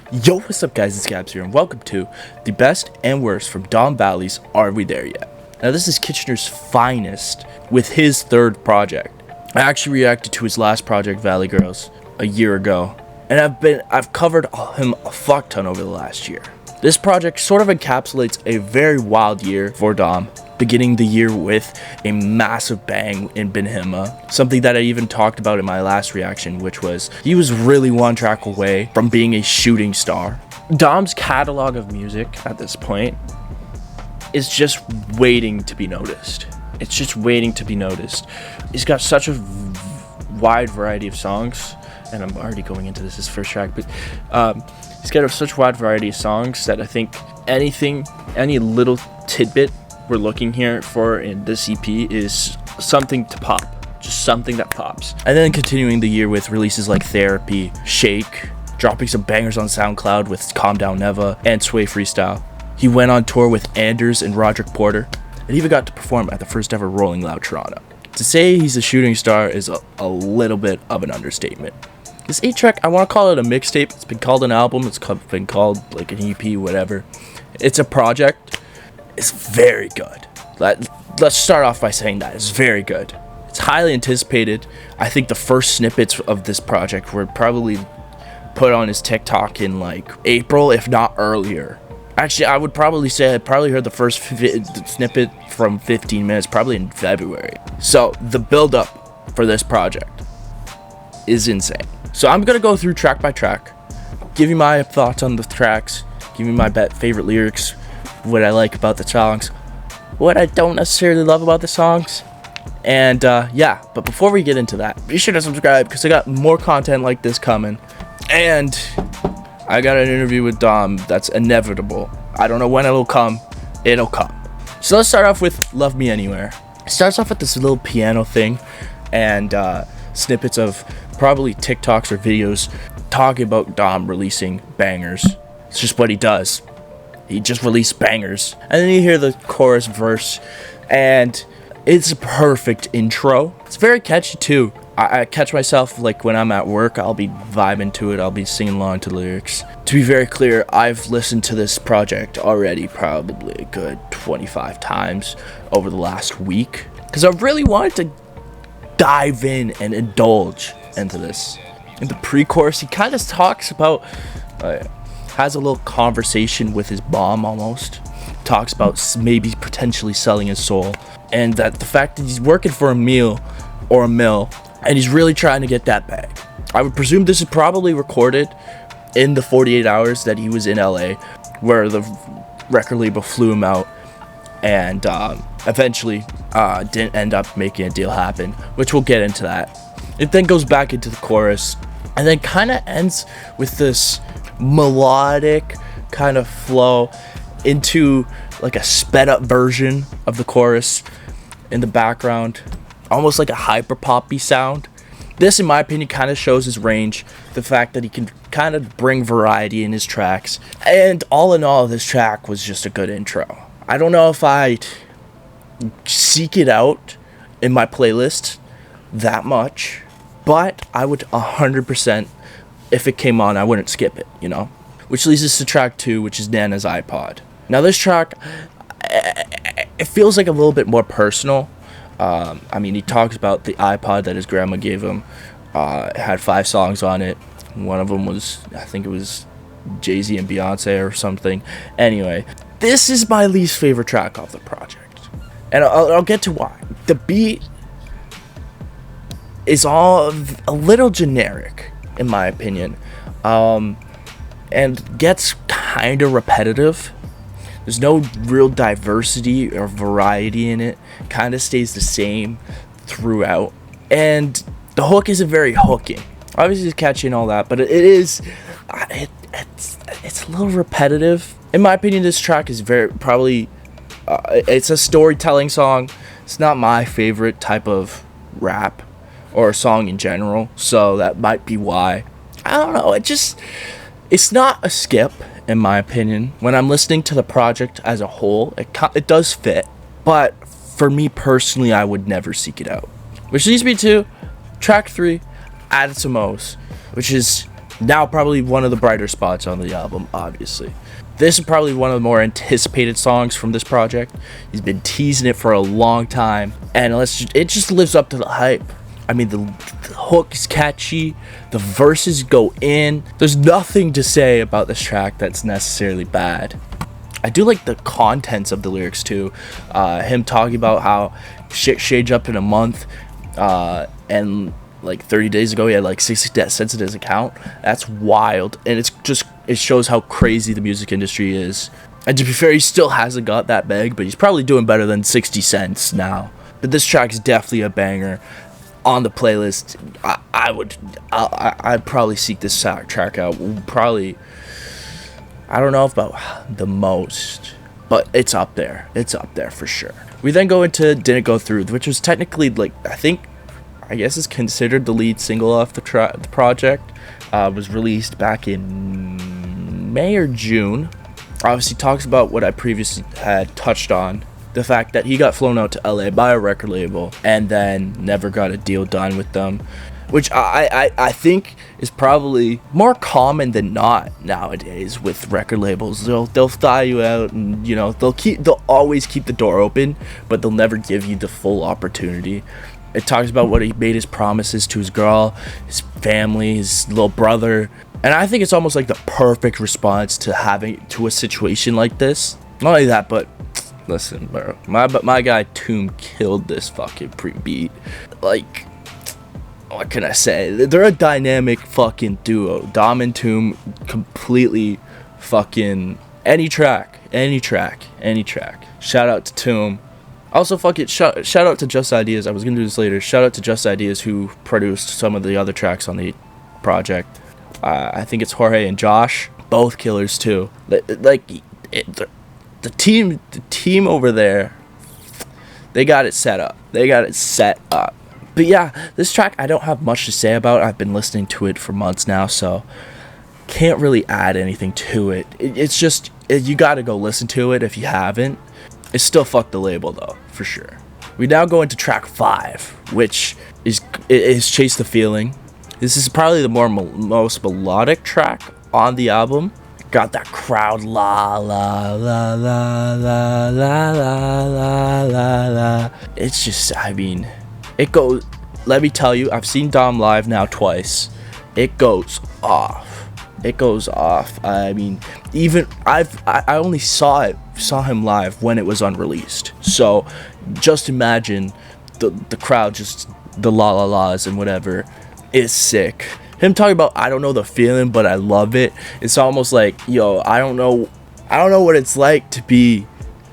Yo, what's up guys, it's Gabzzz here and welcome to the best and worst from Vallie's Are We There Yet? Now this is Kitchener's finest with his third project. I actually reacted to his last project, Vallie Girls, a year ago, and I've covered him a fuck ton over the last year. This project sort of encapsulates a very wild year for Dom, beginning the year with a massive bang in Benhima, something that I even talked about in my last reaction, which was he was really one track away from being a shooting star. Dom's catalog of music at this point is just waiting to be noticed. It's just waiting to be noticed. He's got such a wide variety of songs, and I'm already going into this first track, but he's got such a wide variety of songs that I think any little tidbit we're looking here for in this EP is something to pop, just something that pops. And then continuing the year with releases like Therapy, Shake, dropping some bangers on SoundCloud with Calm Down Neva and Sway Freestyle. He went on tour with Anders and Roderick Porter, and even got to perform at the first ever Rolling Loud Toronto. To say he's a shooting star is a little bit of an understatement. This 8-track, I want to call it a mixtape. It's been called an album, it's been called like an EP, whatever. It's a project. It's very good. Let's start off by saying that it's very good. It's highly anticipated. I think the first snippets of this project were probably put on his TikTok in like April, if not earlier. Actually, I would probably say I probably heard the first snippet from 15 minutes, probably in February. So the build-up for this project is insane. So I'm gonna go through track by track, give you my thoughts on the tracks, give you my favorite lyrics, what I like about the songs, what I don't necessarily love about the songs, and yeah. But before we get into that, be sure to subscribe because I got more content like this coming, and I got an interview with Dom that's inevitable. I don't know when it'll come. So let's start off with Love Me Anywhere. It starts off with this little piano thing and snippets of probably TikToks or videos talking about Dom releasing bangers. It's just what he does. He just released bangers. And then you hear the chorus verse, and it's a perfect intro. It's very catchy too. I catch myself like when I'm at work, I'll be vibing to it, I'll be singing along to the lyrics. To be very clear, I've listened to this project already probably a good 25 times over the last week, because I really wanted to dive in and indulge into this. In the pre-chorus, he kind of talks about has a little conversation with his mom almost, talks about maybe potentially selling his soul, and that the fact that he's working for a mill, and he's really trying to get that bag. I would presume this is probably recorded in the 48 hours that he was in LA, where the record label flew him out, and eventually didn't end up making a deal happen, which we'll get into that. It then goes back into the chorus, and then kind of ends with this melodic kind of flow into like a sped up version of the chorus in the background, almost like a hyper poppy sound. This, in my opinion, kind of shows his range, the fact that he can kind of bring variety in his tracks. And all in all, this track was just a good intro. I don't know if I'd seek it out in my playlist that much, but I would 100%, if it came on, I wouldn't skip it, you know? Which leads us to track 2, which is Nana's iPod. Now this track, it feels like a little bit more personal. I mean, he talks about the iPod that his grandma gave him. It had 5 songs on it. One of them was, I think it was Jay-Z and Beyonce or something. Anyway, this is my least favorite track off the project. And I'll get to why. The beat is all a little generic, in my opinion, and gets kind of repetitive. There's no real diversity or variety in it. Kind of stays the same throughout, and the hook isn't very hooking. Obviously, it's catchy and all that, but it's a little repetitive. In my opinion, this track is it's a storytelling song. It's not my favorite type of rap or a song in general, so that might be why. I don't know, it's not a skip, in my opinion. When I'm listening to the project as a whole, it does fit, but for me personally, I would never seek it out. Which leads me to track 3, Add Some O's, which is Now probably one of the brighter spots on the album, obviously. This is probably one of the more anticipated songs from this project. He's been teasing it for a long time, and it just lives up to the hype. I mean, the hook is catchy, the verses go in. There's nothing to say about this track that's necessarily bad. I do like the contents of the lyrics too. Him talking about how shit changed up in a month, and like 30 days ago he had like 60 cents in his account. That's wild, and it shows how crazy the music industry is. And to be fair, he still hasn't got that big, but he's probably doing better than 60 cents now. But this track is definitely a banger. On the playlist, I'd probably seek this track out. Probably, I don't know about the most, but it's up there. It's up there for sure. We then go into Didn't Go Through, which was technically, like, I guess is considered the lead single off the project. Was released back in May or June. Obviously talks about what I previously had touched on. The fact that he got flown out to LA by a record label and then never got a deal done with them, which I think is probably more common than not nowadays with record labels. They'll fly you out, and they'll always keep the door open, but they'll never give you the full opportunity. It talks about what he made his promises to his girl, his family, his little brother, and I think it's almost like the perfect response to a situation like this. Not only that, but listen, bro, my guy Tomb killed this fucking pre-beat. Like, what can I say? They're a dynamic fucking duo. Dom and Tomb completely fucking any track. Shout out to Tomb. Also, shout out to Just Ideas. I was gonna do this later. Shout out to Just Ideas, who produced some of the other tracks on the project. I think it's Jorge and Josh, both killers too. The team over there, they got it set up. But yeah, this track I don't have much to say about. I've been listening to it for months now, so can't really add anything to it. It's just, you gotta go listen to it if you haven't. It's still fuck the label though, for sure. We now go into track 5, which is Chase the Feeling. This is probably the most melodic track on the album. Got that crowd la la la la la la la la la la. It's just, I mean, it goes, let me tell you, I've seen Dom live now twice. It goes off. I mean, even I only saw him live when it was unreleased. So just imagine the crowd, just the la la la's and whatever. It's sick. Him talking about, I don't know the feeling, but I love it. It's almost like, yo, I don't know what it's like to be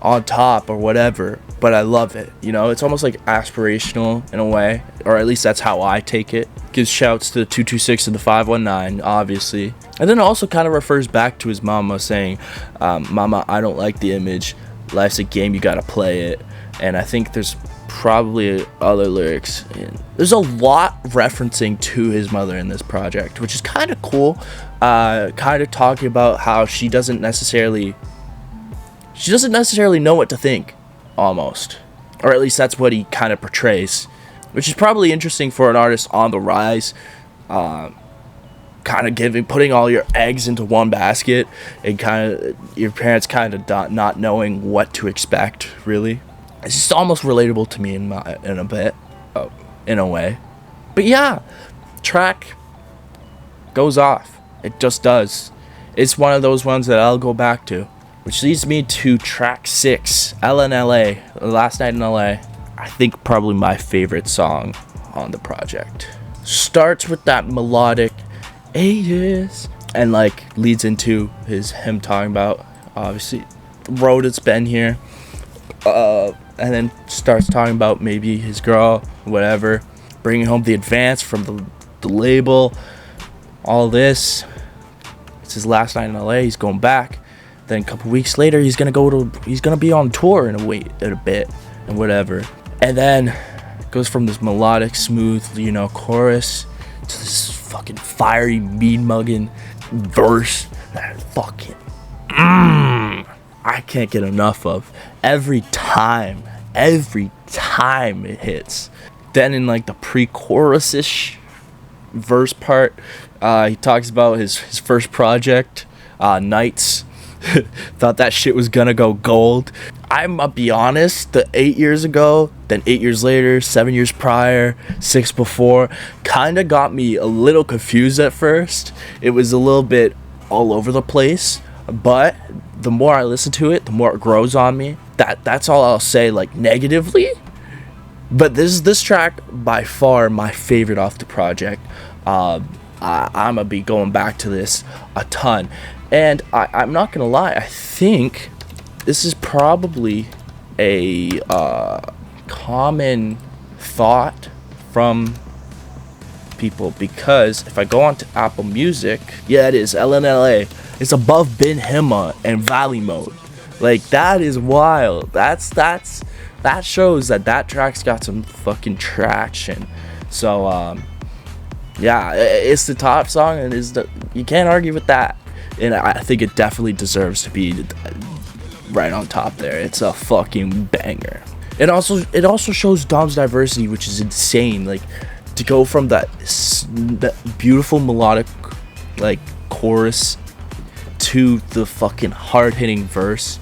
on top or whatever, but I love it. It's almost like aspirational in a way, or at least that's how I take it. Gives shouts to the 226 and the 519, obviously. And then it also kind of refers back to his mama saying, Mama, I don't like the image. Life's a game, you gotta play it. And I think there's probably other lyrics. There's a lot referencing to his mother in this project, which is kind of cool. Kind of talking about how she doesn't necessarily know what to think, almost, or at least that's what he kind of portrays, which is probably interesting for an artist on the rise. Kind of putting all your eggs into one basket, and kind of your parents kind of not knowing what to expect, really. It's just almost relatable to me in a way. But yeah, track goes off. It just does. It's one of those ones that I'll go back to. Which leads me to track 6, LNLA, Last Night in LA. I think probably my favorite song on the project. Starts with that melodic ages, and like leads into him talking about, obviously, the road it's been here. And then starts talking about maybe his girl, whatever, bringing home the advance from the label, all this. It's his last night in LA. He's going back. Then a couple weeks later, he's gonna be on tour in a bit and whatever. And then it goes from this melodic, smooth, chorus to this fucking fiery, mean mugging verse that fucking I can't get enough of. Every time it hits. Then in like the pre-chorus-ish verse part, He talks about his first project, Nights. Thought that shit was gonna go gold. I'ma be honest, the 8 years ago, then 8 years later, 7 years prior, 6 before, kinda got me a little confused at first. It was a little bit all over the place, but the more I listen to it, the more it grows on me. That's all I'll say, like, negatively. But this track, by far my favorite off the project. I'm gonna be going back to this a ton. And I'm not gonna lie, I think this is probably a common thought from people, because if I go on to Apple Music, yeah, it is LNLA. It's above Ben Hima and Vallie mode. Like, that is wild. That shows that track's got some fucking traction. So yeah, it's the top song, and you can't argue with that. And I think it definitely deserves to be right on top there. It's a fucking banger. It also shows Dom's diversity, which is insane. Like, to go from that beautiful melodic, like, chorus to the fucking hard-hitting verse.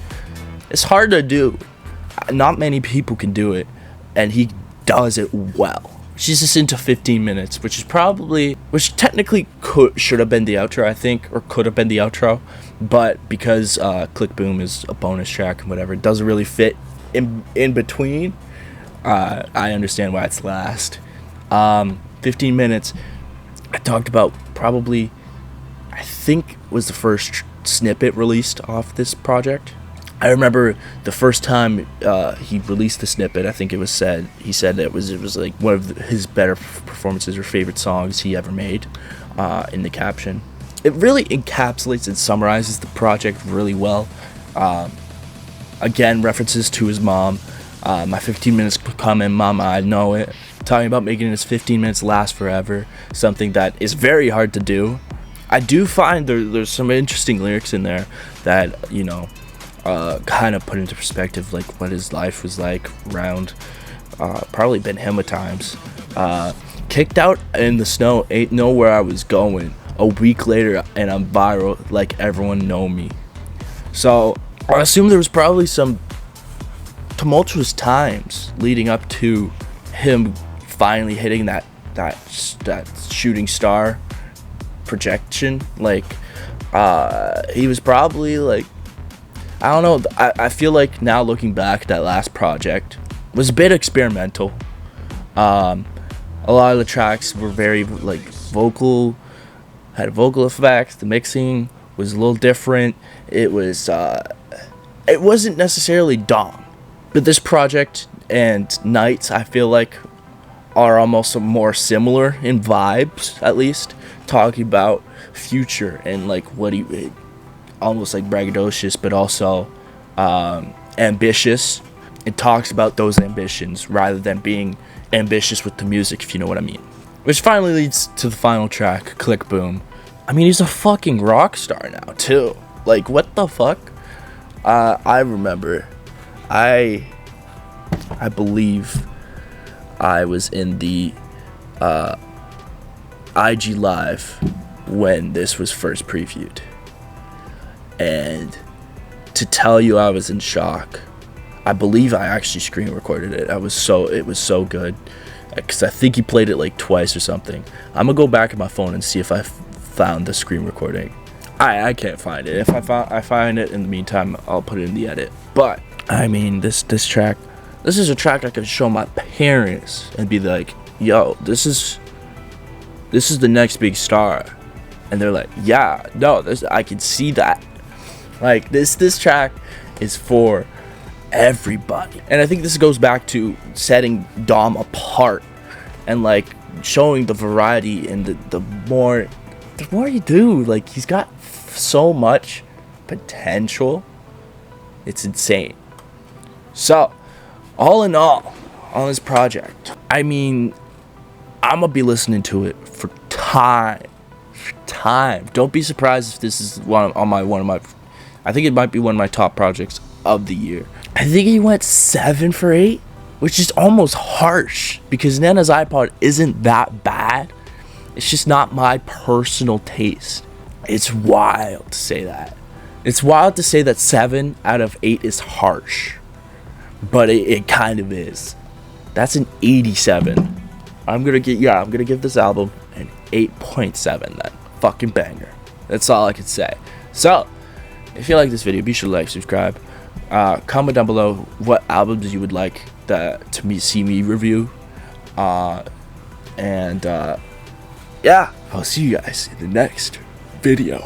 It's hard to do. Not many people can do it, and he does it well. She's just into 15 minutes, which technically should have been the outro, I think, or could have been the outro, but because Click Boom is a bonus track and whatever, it doesn't really fit in between. I understand why it's last. 15 minutes. I talked about probably, I think, was the first snippet released off this project. I remember the first time he released the snippet, I think he said that it was like one of his better performances or favorite songs he ever made, in the caption. It really encapsulates and summarizes the project really well. Again, references to his mom. My 15 minutes coming, mama, I know it. Talking about making his 15 minutes last forever, something that is very hard to do. I do find there's some interesting lyrics in there that, you know, kind of put into perspective, like, what his life was like around probably Ben Hima times. Kicked out in the snow, ain't know where I was going. A week later and I'm viral, like everyone know me. So I assume there was probably some tumultuous times leading up to him finally hitting that shooting star projection. Like, he was probably like, I don't know. I feel like now looking back, that last project was a bit experimental. A lot of the tracks were very, like, vocal, had vocal effects. The mixing was a little different. It wasn't necessarily Dom, but this project and Nights, I feel like, are almost more similar in vibes, at least, talking about future and, like, what he, almost like braggadocious, but also ambitious. It talks about those ambitions rather than being ambitious with the music, if you know what I mean. Which finally leads to the final track, Click Boom. I mean, he's a fucking rock star now, too. Like, what the fuck? I remember, I believe I was in the IG Live when this was first previewed. And to tell you I was in shock, I believe I actually screen recorded it. It was so good, because I think he played it like twice or something. I'm gonna go back in my phone and see if I found the screen recording. I can't find it. If I find it in the meantime, I'll put it in the edit. But I mean, this track, this is a track I could show my parents and be like, yo, this is the next big star, and they're like, yeah, no, I can see that. Like, this track is for everybody. And I think this goes back to setting Dom apart and, like, showing the variety, and the more you do, like, he's got so much potential. It's insane. So, all in all, on this project, I mean, I'm gonna be listening to it for time. Don't be surprised if this is one of my I think it might be one of my top projects of the year. I think he went 7 for 8, which is almost harsh, because Nana's iPod isn't that bad. It's just not my personal taste. It's wild to say that. It's wild to say that 7 out of 8 is harsh. But it kind of is. That's an 87. I'm gonna give this album an 8.7 then. Fucking banger. That's all I can say. So, if you like this video, be sure to like, subscribe. Comment down below what albums you would like see me review. Yeah, I'll see you guys in the next video.